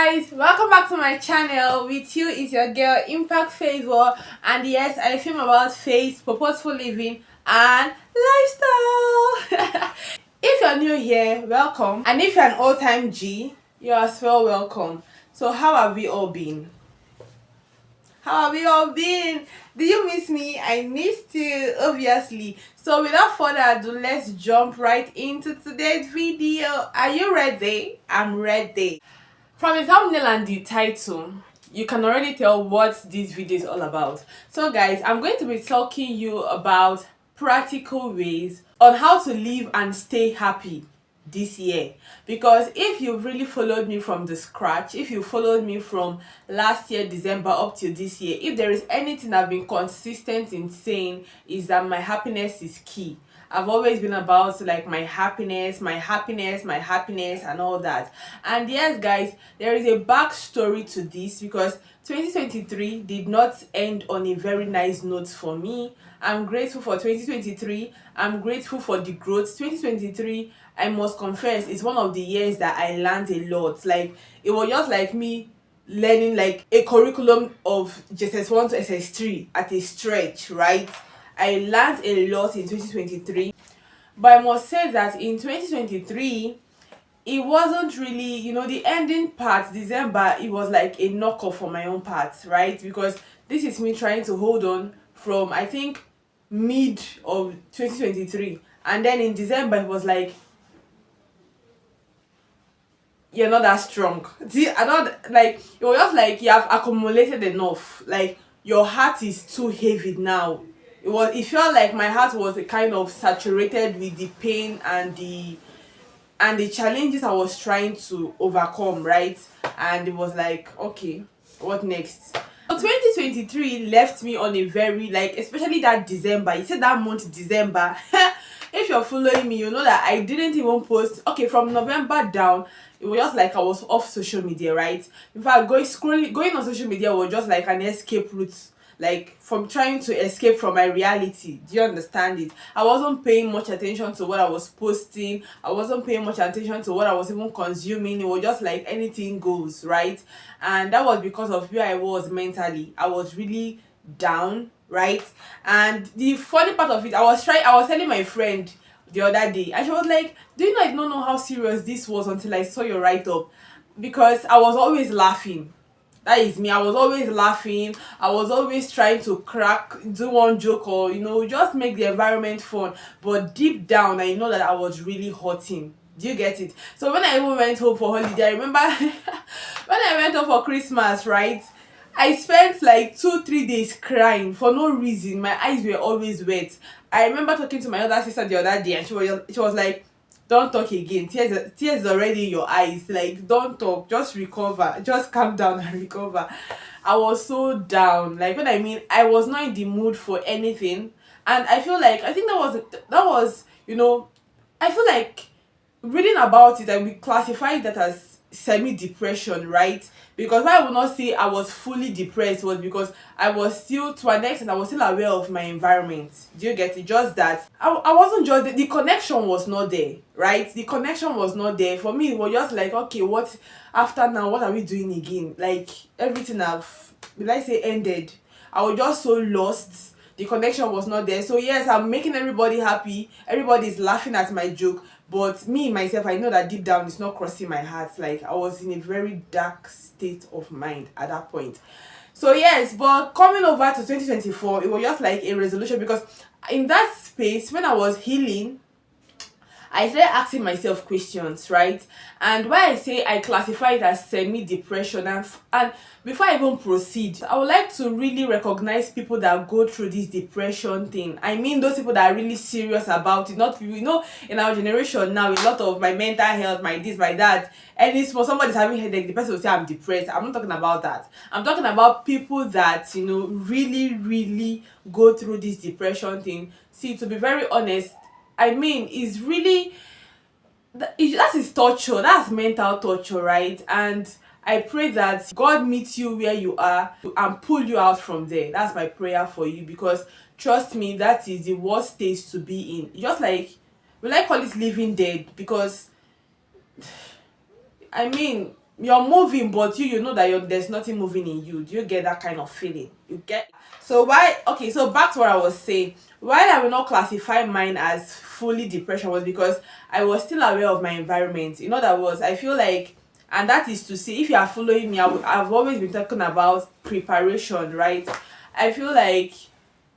guys, welcome back to my channel. With you is your girl Impact Favor, and yes, I film about faith, purposeful living and lifestyle. If you're new here, welcome, and if you're an all-time G, you're as well welcome. So how have we all been? How have you all been? Did you miss me? I missed you, obviously. So without further ado, let's jump right into today's video. Are you ready? I'm ready. From the thumbnail and the title, you can already tell what this video is all about. So guys, I'm going to be talking you about practical ways on how to live and stay happy this year. Because if you've really followed me from the scratch, if you followed me from last year December up to this year, if there is anything I've been consistent in saying, is that my happiness is key. I've always been about like my happiness, and all that. And yes guys, there is a backstory to this, because 2023 did not end on a very nice note for me. I'm grateful for 2023. I'm grateful for the growth. 2023, I must confess, is one of the years that I learned a lot. Like, it was just like me learning like a curriculum of JSS1 to SS3 at a stretch, right? I learned a lot in 2023, but I must say that in 2023, it wasn't really, the ending part, December, it was like a knockoff for my own part, right? Because this is me trying to hold on from, I think, mid of 2023. And then in December, it was like, you're not that strong. See, I don't like, it was just like you have accumulated enough. Like, your heart is too heavy now. It felt like my heart was kind of saturated with the pain and the challenges I was trying to overcome, right? And it was like, okay, what next? So 2023 left me on a very, like, especially that December. You said that month, December. If you're following me, you know that I didn't even post. Okay, from November down, it was just like I was off social media, right? In fact, going on social media was just like an escape route, like from trying to escape from my reality. Do you understand it? I wasn't paying much attention to what I was posting. I wasn't paying much attention to what I was even consuming. It was just like anything goes, right? And that was because of where I was mentally. I was really down, right? And the funny part of it, I was telling my friend the other day, and she was like, do you know, I don't know how serious this was until I saw your write-up. Because I was always laughing. That is me. I was always laughing. I was always trying to do one joke, or just make the environment fun. But deep down, I know that I was really hurting. Do you get it? So when I even went home for holiday, I remember when I went home for Christmas, right? I spent like 2-3 days crying for no reason. My eyes were always wet. I remember talking to my other sister the other day, and she was like, don't talk again. Tears already in your eyes. Like, don't talk. Just recover. Just calm down and recover. I was so down. Like, when I mean, I was not in the mood for anything. And I feel like, I think that was, I feel like reading about it, and we classify that as semi-depression, right? Because why I would not say I was fully depressed was because I was still, to an extent, I was still aware of my environment. Do you get it? Just that I wasn't just, the connection was not there, right? The connection was not there. For me, it was just like, okay, what after now? What are we doing again? Like, everything will I say, ended. I was just so lost. The connection was not there. So yes, I'm making everybody happy. Everybody's laughing at my joke. But me, myself, I know that deep down it's not crossing my heart. Like, I was in a very dark state of mind at that point. So yes, but coming over to 2024, it was just like a resolution, because in that space, when I was healing, I started asking myself questions, right? And why I say I classify it as semi-depression, and before I even proceed, I would like to really recognize people that go through this depression thing. I mean, those people that are really serious about it. Not people, in our generation now, a lot of my mental health, my this, my that, and it's for somebody's having headache, the person will say I'm depressed. I'm not talking about that. I'm talking about people that, really, really go through this depression thing. See, to be very honest, I mean, it's really, that is torture. That's mental torture, right? And I pray that God meets you where you are and pull you out from there. That's my prayer for you, because trust me, that is the worst state to be in. Just like, will I call it living dead? Because I mean, you're moving, but you know that there's nothing moving in you. Do you get that kind of feeling? You get. So why, okay, so back to what I was saying. Why I will not classify mine as fully depression was because I was still aware of my environment. In other words, I feel like, and that is to say, if you are following me, I've always been talking about preparation, right? I feel like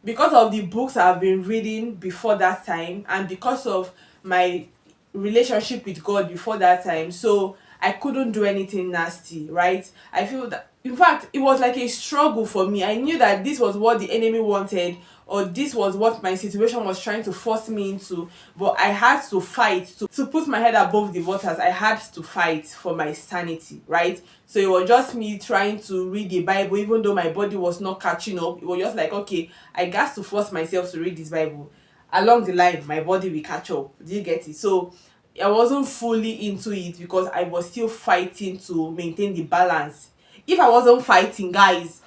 because of the books I've been reading before that time, and because of my relationship with God before that time, so I couldn't do anything nasty, right? I feel that, in fact, it was like a struggle for me. I knew that this was what the enemy wanted, or this was what my situation was trying to force me into, but I had to fight to put my head above the waters. I had to fight for my sanity, right? So it was just me trying to read the Bible, even though my body was not catching up. It was just like, okay, I got to force myself to read this Bible. Along the line, my body will catch up. Do you get it? So I wasn't fully into it because I was still fighting to maintain the balance. If I wasn't fighting, guys,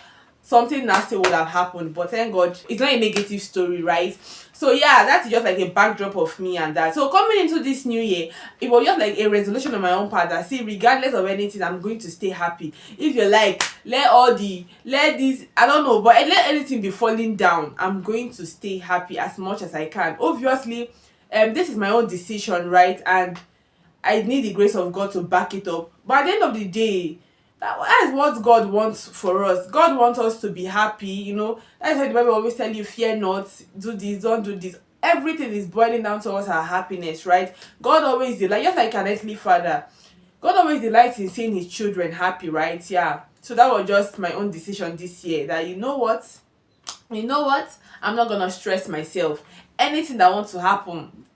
something nasty would have happened. But thank God, it's not a negative story, right? So yeah, that's just like a backdrop of me and that. So coming into this new year, it was just like a resolution on my own part that, see, regardless of anything, I'm going to stay happy. If you like, let this, I don't know, but let anything be falling down, I'm going to stay happy as much as I can. Obviously, this is my own decision, right? And I need the grace of God to back it up. But at the end of the day, that is what God wants for us. God wants us to be happy, you know. That's why the Bible always tell you, fear not, do this, don't do this. Everything is boiling down towards our happiness, right? God always delights, just like an earthly father. God always delights in seeing his children happy, right? Yeah. So that was just my own decision this year. That you know what? I'm not gonna stress myself. Anything that wants to happen,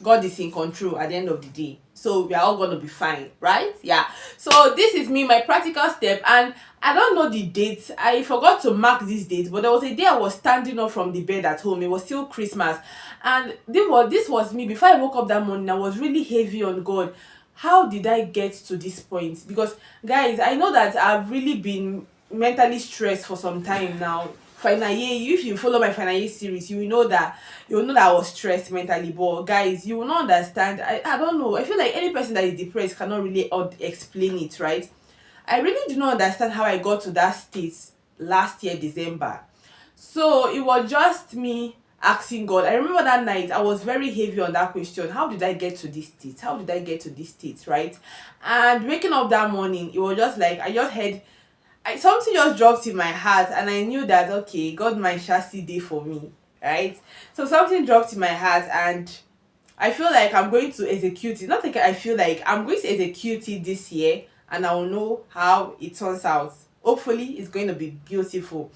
God is in control at the end of the day. So we are all gonna be fine, right? Yeah. So this is me, my practical step, and I don't know the date. I forgot to mark this date, but there was a day I was standing up from the bed at home. It was still Christmas, and this was me. Before I woke up that morning, I was really heavy on God. How did I get to this point? Because guys, I know that I've really been mentally stressed for some time now. Final year, if you follow my final year series, you will know that I was stressed mentally. But guys, you will not understand. I don't know, I feel like any person that is depressed cannot really explain it, right? I really do not understand how I got to that state last year December. So it was just me asking God. I remember that night I was very heavy on that question. How did I get to this state? How did I get to this state, right? And waking up that morning, it was just like I just had something just dropped in my heart, and I knew that, okay, God might shall see day for me, right? So something dropped in my heart, and I feel like I'm going to execute it. Not like I feel like I'm going to execute it this year, and I will know how it turns out. Hopefully, it's going to be beautiful.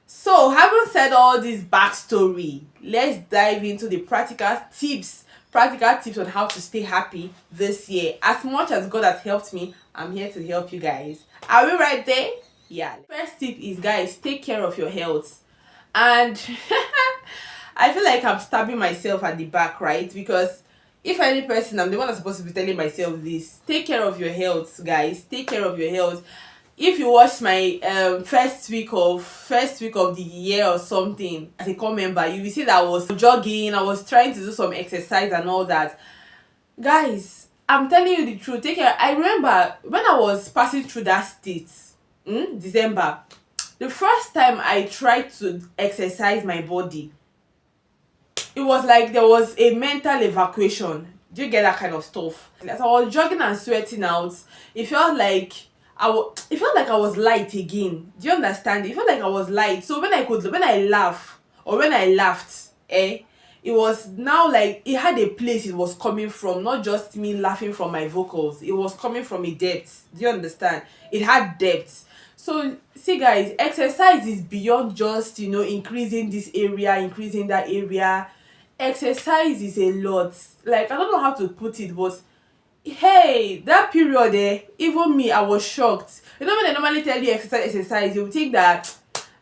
So, having said all this backstory, let's dive into the practical tips on how to stay happy this year. As much as God has helped me, I'm here to help you guys. Are we right there? Yeah. First tip is, guys, take care of your health. And I feel like I'm stabbing myself at the back, right? Because if any person, I'm the one that's supposed to be telling myself this. Take care of your health, guys. Take care of your health. If you watch my first week of the year or something as a core member, you will see that I was jogging, I was trying to do some exercise and all that. Guys, I'm telling you the truth. Take care. I remember when I was passing through that state, December, the first time I tried to exercise my body, it was like there was a mental evacuation. Do you get that kind of stuff? As I was jogging and sweating out, it felt like I was light again. Do you understand? It felt like I was light. So when I laugh, or when I laughed, it was now like it had a place it was coming from, not just me laughing from my vocals. It was coming from a depth. Do you understand? It had depth. So see, guys, exercise is beyond just increasing this area, increasing that area. Exercise is a lot. Like, I don't know how to put it, but hey, that period, even me, I was shocked. You know, when they normally tell you exercise, you think that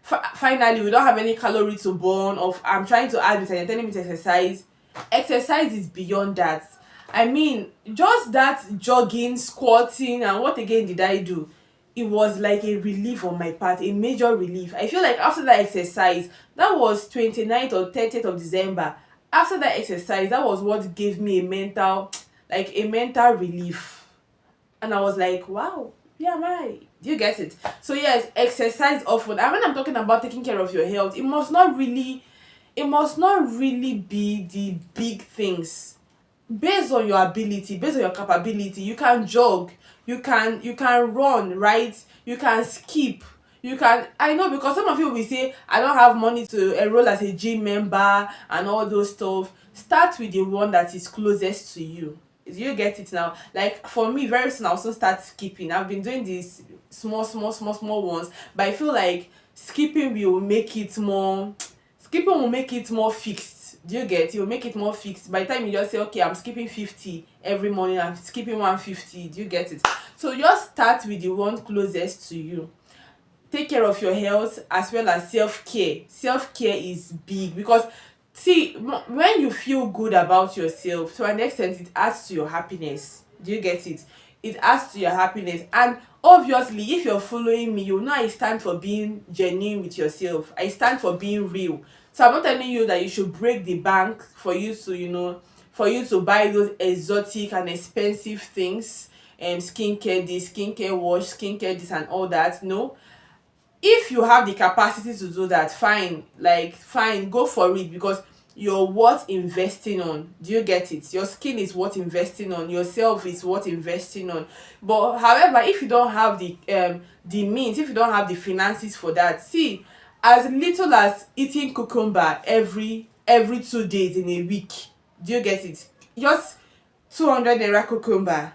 finally we don't have any calorie to burn, of I'm trying to add it and you're telling me to exercise. Exercise is beyond that. I mean, just that jogging, squatting, and what again did I do? It was like a relief on my part, a major relief. I feel like after that exercise, that was 29th or 30th of December. After that exercise, that was what gave me a mental relief. And I was like, wow, yeah, my, do you get it? So yes, exercise often. And when I'm talking about taking care of your health, it must not really be the big things. Based on your ability, based on your capability, you can jog, you can run, right? You can skip, you can, I know, because some of you will say I don't have money to enroll as a gym member and all those stuff. Start with the one that is closest to you. Do you get it now? Like for me, very soon I'll also start skipping. I've been doing these small ones, but I feel like skipping will make it more fixed. Do you get it? Will make it more fixed. By the time you just say, okay, I'm skipping 50 every morning, I'm skipping 150. Do you get it? So just start with the one closest to you. Take care of your health as well as self-care. Self-care is big because, see, when you feel good about yourself, to an extent it adds to your happiness. Do you get it? It adds to your happiness. And obviously, if you're following me, you know I stand for being genuine with yourself. I stand for being real. So I'm not telling you that you should break the bank for you to, for you to buy those exotic and expensive things, skincare this, skincare wash, skincare this and all that. No, if you have the capacity to do that, fine, like fine, go for it, because you're worth investing on. Do you get it? Your skin is worth investing on, yourself is worth investing on. But however, if you don't have the means, if you don't have the finances for that, see, as little as eating cucumber every 2 days in a week, do you get it? Just 200 naira cucumber,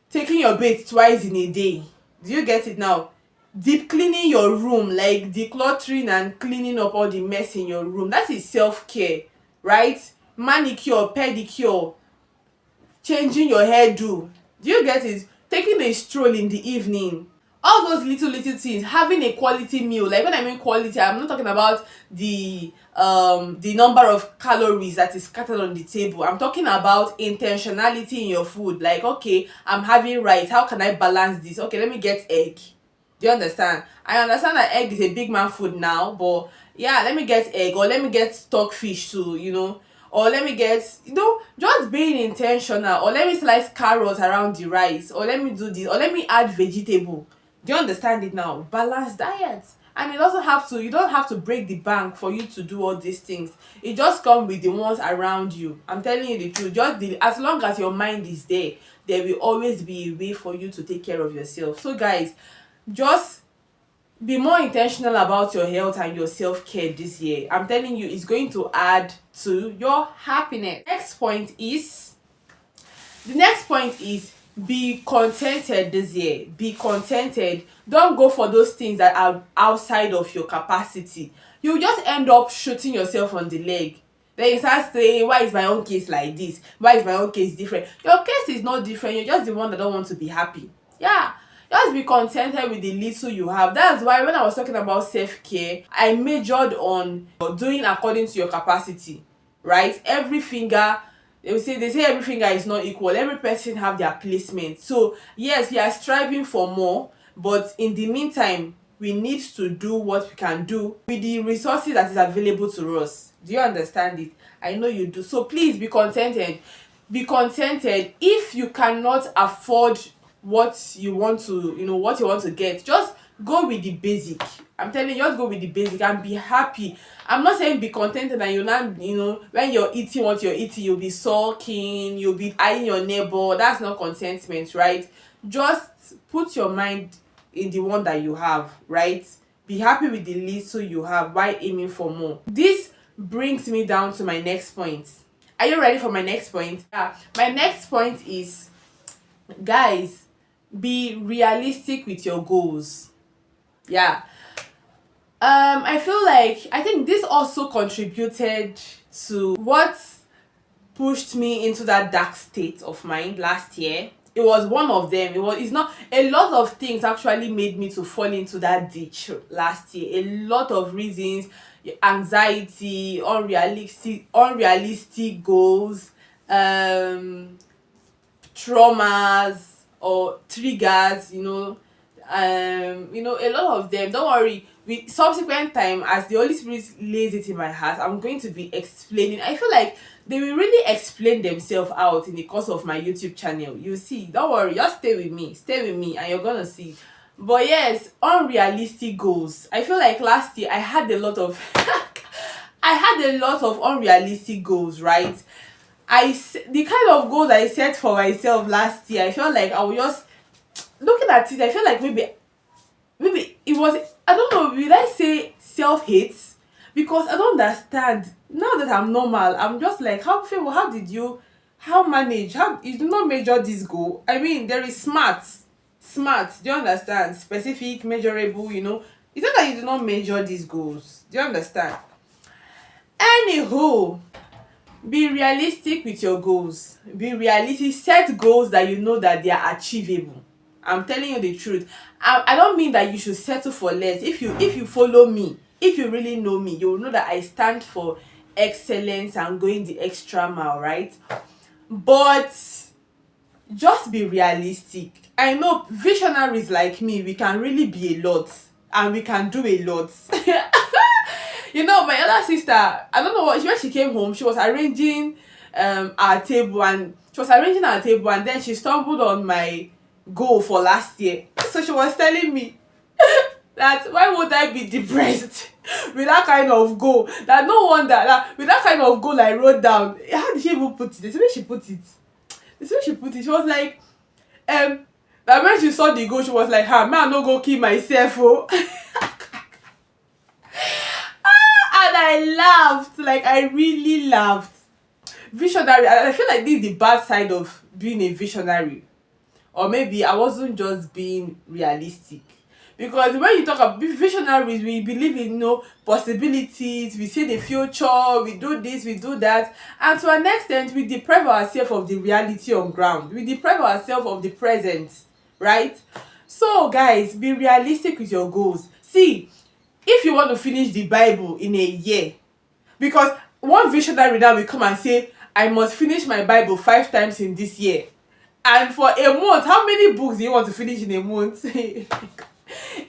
taking your bath twice in a day. Do you get it now? Deep cleaning your room, like decluttering and cleaning up all the mess in your room, that is self-care, right? Manicure, pedicure, changing your hairdo. Do you get it? Taking a stroll in the evening, all those little things. Having a quality meal, like when I mean quality, I'm not talking about the number of calories that is scattered on the table. I'm talking about intentionality in your food. Like, okay, I'm having rice, how can I balance this? Okay, let me get egg. Do you understand? I understand that egg is a big man food now, but yeah, let me get egg, or let me get stockfish too, or let me get, just being intentional, or let me slice carrots around the rice, or let me do this, or let me add vegetable. Do you understand it now? Balanced diet. And you don't have to break the bank for you to do all these things. It just comes with the ones around you. I'm telling you the truth. As long as your mind is there will always be a way for you to take care of yourself. So guys, just be more intentional about your health and your self-care this year. I'm telling you, it's going to add to your happiness. The next point is be contented this year. Be contented. Don't go for those things that are outside of your capacity. You just end up shooting yourself on the leg. Then you start saying, why is my own case like this? Why is my own case different? Your case is not different. You're just the one that don't want to be happy. Yeah. Just be contented with the little you have. That's why when I was talking about self-care, I majored on doing according to your capacity, right? Every finger, they say every finger is not equal. Every person have their placement. So yes, we are striving for more, but in the meantime, we need to do what we can do with the resources that is available to us. Do you understand it? I know you do. So please be contented. Be contented. If you cannot afford what you want to get, just go with the basic. I'm telling you, just go with the basic and be happy. I'm not saying be contented and when you're eating what you're eating, you'll be sulking, you'll be eyeing your neighbor. That's not contentment, right? Just put your mind in the one that you have, right? Be happy with the little you have while aiming for more. This brings me down to my next point. Are you ready for my next point? Yeah, my next point is, guys, be realistic with your goals. Yeah. I think this also contributed to what pushed me into that dark state of mind last year. It was one of them. It's not, a lot of things actually made me to fall into that ditch last year. A lot of reasons: anxiety, unrealistic goals, traumas or triggers, A lot of them, don't worry, with subsequent time, as the Holy Spirit lays it in my heart, I'm going to be explaining. I feel like they will really explain themselves out in the course of my YouTube channel. You see, don't worry, just stay with me, and you're gonna see. But yes, unrealistic goals. I feel like last year I had a lot of I had a lot of unrealistic goals, right? The kind of goals I set for myself last year, I felt like I was just looking at it. I feel like maybe it was, I don't know, will I say self-hate? Because I don't understand. Now that I'm normal, I'm just like, how did you, how manage, how you do not measure this goal? I mean, there is smart, do you understand? Specific, measurable, it's not that you do not measure these goals, do you understand? Anywho, be realistic with your goals. Be realistic. Set goals that you know that they are achievable. I'm telling you the truth. I don't mean that you should settle for less. If you follow me, if you really know me, you'll know that I stand for excellence and going the extra mile, right? But just be realistic. I know visionaries like me, we can really be a lot, and we can do a lot. My other sister, I don't know when she came home, she was arranging our table, and then she stumbled on my goal for last year. So she was telling me that why would I be depressed with that kind of goal? That no wonder that with that kind of goal I wrote down. How did she even put it? The way she put it. She was like, that when she saw the goal, she was like, man, I no go kill myself, oh. And I laughed, like I really laughed. Visionary, I feel like this is the bad side of being a visionary. Or maybe I wasn't just being realistic. Because when you talk about visionaries, we believe in possibilities, we see the future, we do this, we do that. And to an extent, we deprive ourselves of the reality on ground. We deprive ourselves of the present, right? So guys, be realistic with your goals. See, if you want to finish the Bible in a year, because one visionary now will come and say, I must finish my Bible 5 times in this year. And for a month, how many books do you want to finish in a month? Is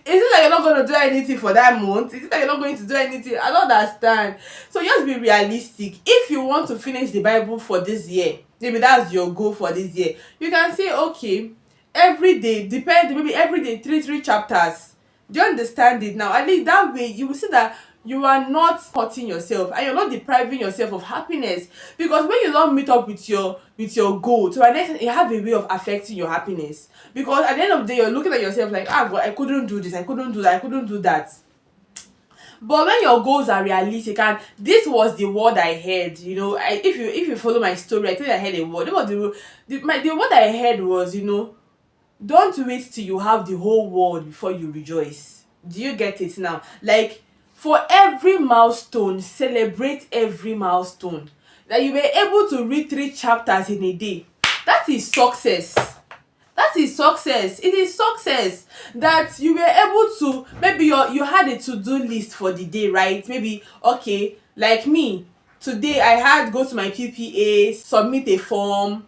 it like you're not going to do anything for that month? Is it like you're not going to do anything? I don't understand. So just be realistic. If you want to finish the Bible for this year, maybe that's your goal for this year, you can say, okay, every day, maybe every day, three chapters. Do you understand it now? At least that way, you will see that you are not hurting yourself and you're not depriving yourself of happiness. Because when you don't meet up with your goal, to an extent, it have a way of affecting your happiness. Because at the end of the day, you're looking at yourself like, but I couldn't do this, I couldn't do that, I couldn't do that. But when your goals are realistic, and this was the word I heard, if you follow my story, I think I heard a word. It was the word I heard was, don't wait till you have the whole world before you rejoice. Do you get it now? Like, for every milestone, celebrate every milestone. That you were able to read 3 chapters in a day. That is success. That is success. It is success that you were able to, maybe you had a to-do list for the day, right? Maybe, okay, like me, today I had go to my PPA, submit a form,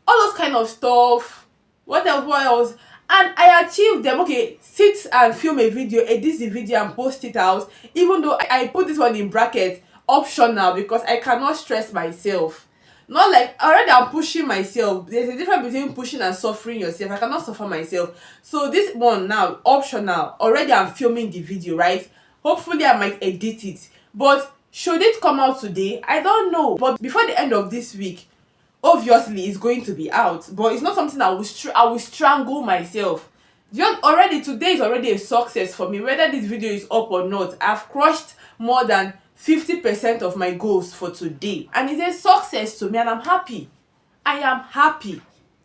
all those kind of stuff. What else? And I achieved them. Okay, sit and film a video, edit the video and post it out. Even though I put this one in bracket, optional, because I cannot stress myself. Not like, already I'm pushing myself. There's a difference between pushing and suffering yourself. I cannot suffer myself. So this one now, optional. Already I'm filming the video, right? Hopefully I might edit it. But should it come out today? I don't know. But before the end of this week, obviously it's going to be out. But it's not something I will strangle myself. Already today is already a success for me. Whether this video is up or not, I've crushed more than 50% of my goals for today, and it's a success to me, and I'm happy. I am happy.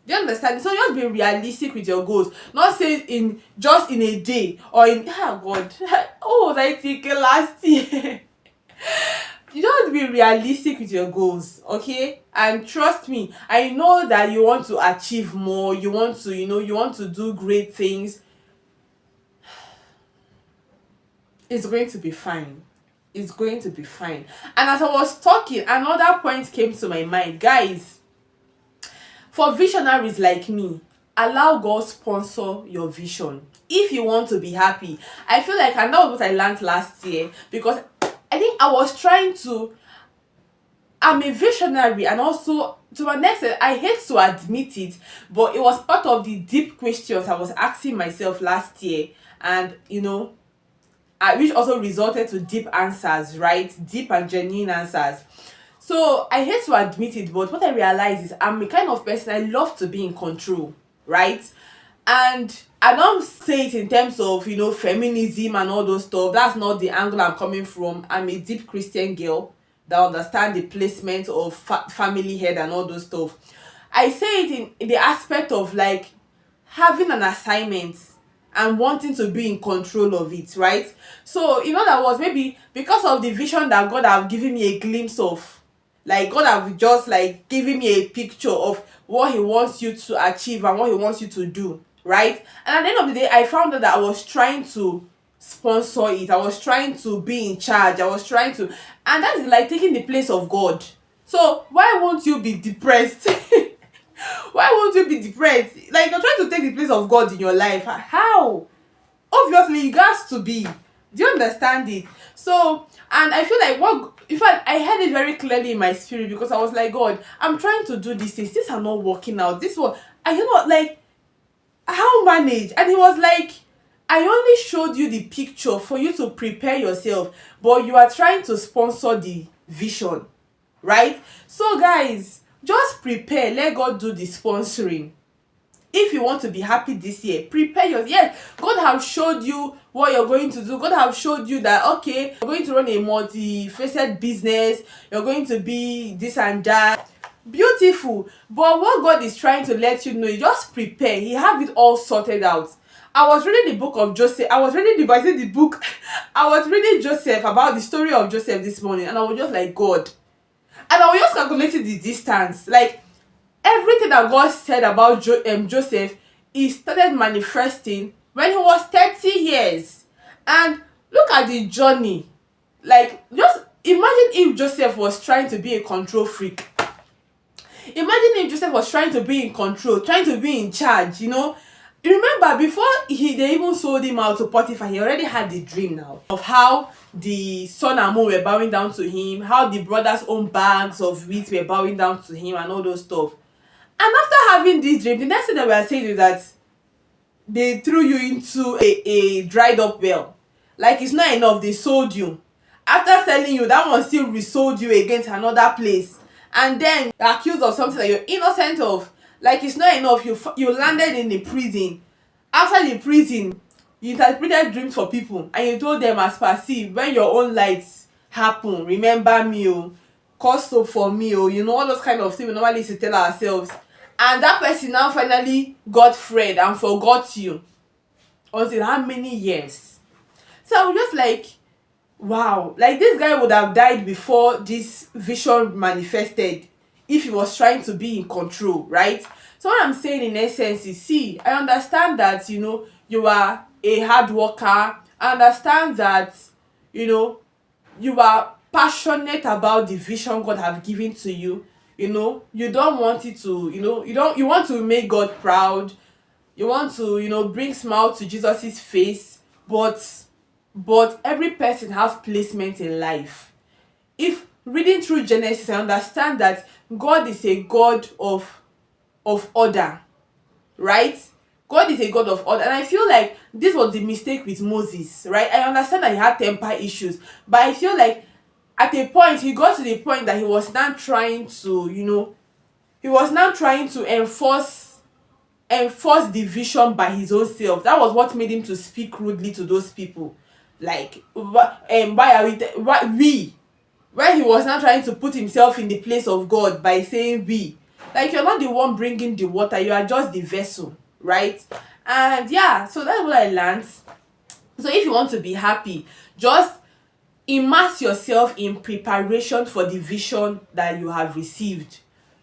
Do you understand? So just be realistic with your goals. Not say just in a day or in God. Oh, I think last year. You just be realistic with your goals, okay? And trust me, I know that you want to achieve more. You want to, you want to do great things. It's going to be fine. It's going to be fine. And as I was talking, another point came to my mind. Guys, for visionaries like me, allow God sponsor your vision if you want to be happy. I feel like, and that was what I learned last year, because I think I was trying to, I'm a visionary, and also to an extent I hate to admit it, but it was part of the deep questions I was asking myself last year, and which also resulted to deep answers, right? Deep and genuine answers. So I hate to admit it, but what I realize is I'm a kind of person, I love to be in control, right? And I don't say it in terms of feminism and all those stuff. That's not the angle I'm coming from. I'm a deep Christian girl that understand the placement of family head and all those stuff. I say it in the aspect of like having an assignment and wanting to be in control of it, right? So in other words, maybe because of the vision that God have given me a glimpse of, like God have just like given me a picture of what he wants you to achieve and what he wants you to do, right? And at the end of the day, I found out that I was trying to sponsor it, I was trying to be in charge, I was trying to, and that is like taking the place of God. So why won't you be depressed? Why won't you be depressed? Like, you're trying to take the place of God in your life. How? Obviously you got to be. Do you understand it? So, and I feel like, what, in fact, I heard it very clearly in my spirit, because I was like, God, I'm trying to do these things, these are not working out, this one, and like, how manage? And he was like, I only showed you the picture for you to prepare yourself, but you are trying to sponsor the vision, right? So guys, just prepare, let God do the sponsoring. If you want to be happy this year, prepare yourself. Yes, God have showed you what you're going to do. God have showed you that, okay, you're going to run a multi-facet business, you're going to be this and that. Beautiful. But what God is trying to let you know, you just prepare. He have it all sorted out. I was reading the book of Joseph. I was reading the book. I was reading Joseph, about the story of Joseph this morning, and I was just like, God. And I was just calculating the distance. Like, everything that God said about Joseph, he started manifesting when he was 30 years. And look at the journey. Like, just imagine if Joseph was trying to be a control freak. Imagine if Joseph was trying to be in control, trying to be in charge, Remember, before they even sold him out to Potiphar, he already had the dream now of how the sun and moon were bowing down to him, how the brothers' own bags of wheat were bowing down to him, and all those stuff. And after having this dream, the next thing that we are saying is that they threw you into a dried up well. Like, it's not enough, they sold you. After selling you, that one still resold you again to another place. And then you're accused of something that you're innocent of. Like, it's not enough, you landed in the prison. After the prison, you interpreted dreams for people, and you told them, as per, see, when your own lights happen, remember me, oh, cause soap for me, oh, all those kind of things we normally used to tell ourselves. And that person now finally got freed and forgot you until how many years? So I was just like, wow, like, this guy would have died before this vision manifested if he was trying to be in control, right? So what I'm saying in essence is, see, I understand that you are a hard worker. I understand that you are passionate about the vision God have given to you. You don't want it to, you want to make God proud. You want to bring smile to Jesus's face. But every person has placement in life. If reading through Genesis, I understand that God is a God of order, right? God is a God of order. And I feel like this was the mistake with Moses, right? I understand that he had temper issues, but I feel like at a point he got to the point that he was now trying to enforce the vision by his own self. That was what made him to speak rudely to those people. Like, why are we, when he was now trying to put himself in the place of God by saying we. Like, you're not the one bringing the water, you are just the vessel, right? And yeah, so that's what I learned. So if you want to be happy, just immerse yourself in preparation for the vision that you have received.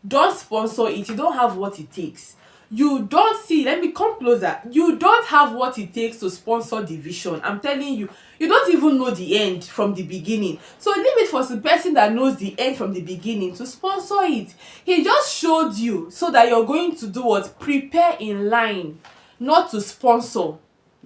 Don't sponsor it. You don't have what it takes. You don't see, let me come closer, you don't have what it takes to sponsor the vision. I'm telling you, you don't even know the end from the beginning, so leave it for the person that knows the end from the beginning to sponsor it. He just showed you so that you're going to do what? Prepare in line, not to sponsor.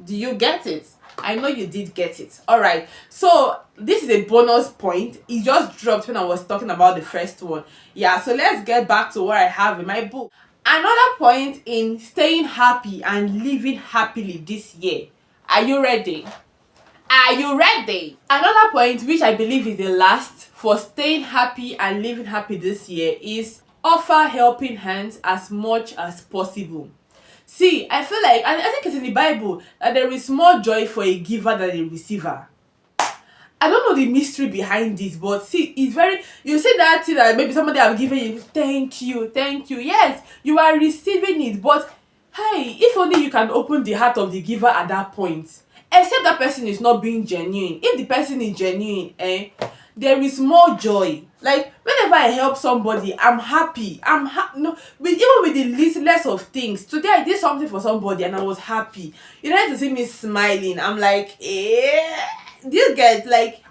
Do you get it? I know you did get it. All right, so this is a bonus point. It just dropped when I was talking about the first one. Yeah, so let's get back to what I have in my book. Another point in staying happy and living happily this year. Are you ready? Are you ready? Another point, which I believe is the last for staying happy and living happy this year, is offer helping hands as much as possible. See, I feel like, and I think it's in the Bible, that there is more joy for a giver than a receiver. I don't know the mystery behind this, but see, it's very, you see that thing that maybe somebody have given you, thank you, thank you. Yes, you are receiving it, but hey, if only you can open the heart of the giver at that point. Except that person is not being genuine. If the person is genuine, there is more joy. Like whenever I help somebody, I'm happy. No, with even with the littlest of things. Today I did something for somebody and I was happy. You know, to see me smiling, I'm like, do you get, like,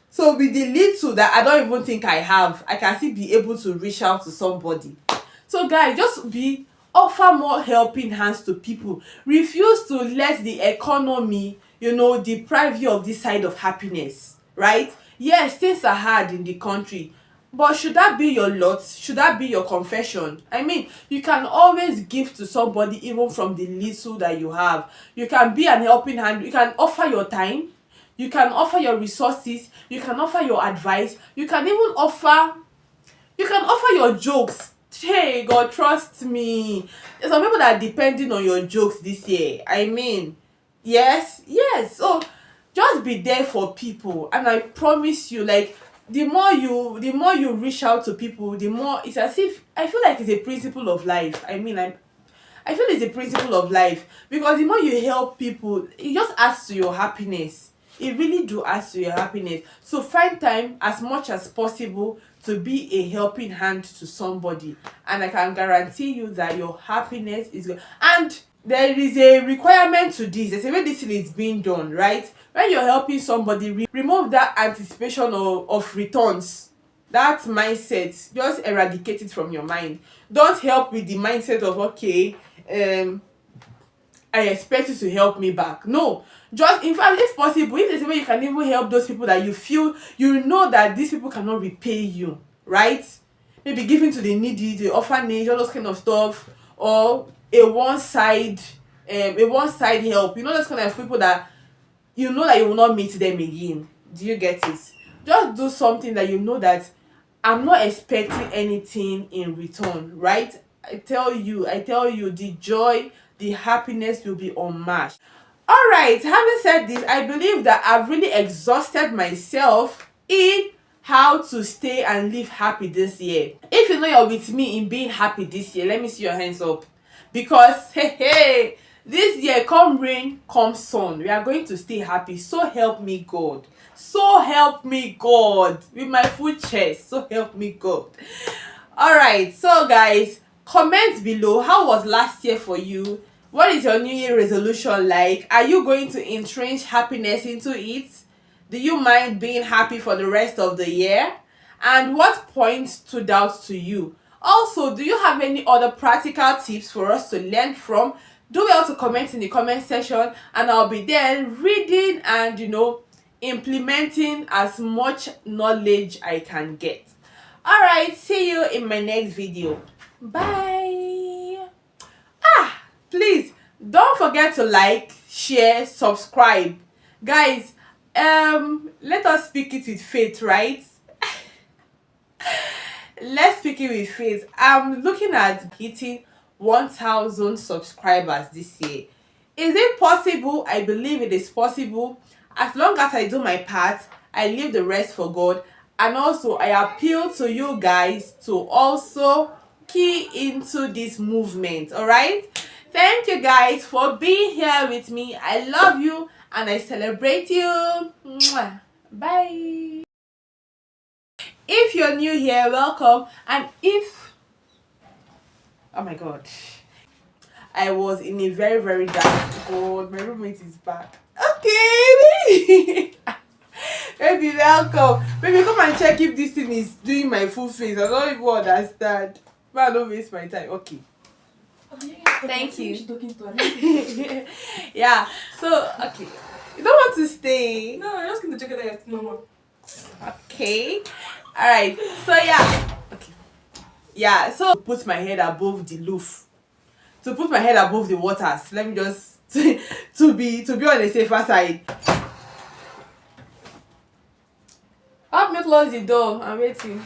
so with the little that I don't even think I have, I can still be able to reach out to somebody. So guys, just be, offer more helping hands to people. Refuse to let the economy, deprive you of this side of happiness, right? Yes, things are hard in the country, but should that be your lot? Should that be your confession? I mean, you can always give to somebody even from the little that you have. You can be an helping hand. You can offer your time. You can offer your resources. You can offer your advice. You can even offer your jokes. Hey, God, trust me. There's some people that are depending on your jokes this year. I mean, yes. So just be there for people, and I promise you, like, the more you reach out to people, the more it's as if, I feel like it's a principle of life. I feel it's a principle of life, because the more you help people, it just adds to your happiness. It really do add to your happiness. So find time as much as possible to be a helping hand to somebody, and I can guarantee you that your happiness is good. And there is a requirement to this. There's a way this thing is being done, right? When you're helping somebody, remove that anticipation of returns. That mindset, just eradicate it from your mind. Don't help with the mindset of, okay, I expect you to help me back. No, just, in fact, if possible, if there's a way you can even help those people that you feel, that these people cannot repay you, right? Maybe giving to the needy, the orphanage, all those kind of stuff, or a one side help. Those kind of people that that you will not meet them again. Do you get it? Just do something that that I'm not expecting anything in return, right? I tell you, the joy, the happiness will be unmatched. All right, having said this, I believe that I've really exhausted myself in how to stay and live happy this year. If you know you're with me in being happy this year, let me see your hands up. Because hey, this year, come rain, come sun, we are going to stay happy. So help me God. So help me God. With my full chest. So help me God. All right, so guys, comment below, how was last year for you? What is your new year resolution like? Are you going to entrench happiness into it? Do you mind being happy for the rest of the year? And what points stood out to you? Also, do you have any other practical tips for us to learn from? Do well to comment in the comment section, and I'll be there reading and implementing as much knowledge I can get. Alright, see you in my next video. Bye. Please don't forget to like, share, subscribe. Guys, let us speak it with faith, right? Let's speak it with faith. I'm looking at hitting 1,000 subscribers this year. Is it possible? I believe it is possible. As long as I do my part, I leave the rest for God. And also, I appeal to you guys to also key into this movement. All right? Thank you guys for being here with me. I love you and I celebrate you. Mwah. Bye. If you're new here, welcome. And if Oh my god. I was in a very, very dark. God, my roommate is back. Okay. Baby, welcome. Baby, come and check if this thing is doing my full face. I don't even understand. But I don't waste my time. Okay. Thank you. Yeah. So, okay. You don't want to stay? No, I'm just going to check it out. No. Okay. Alright. So, yeah. Okay. Yeah. So, put my head above the roof. To put my head above the waters. Let me just to be on the safer side. Help me close the door. I'm waiting.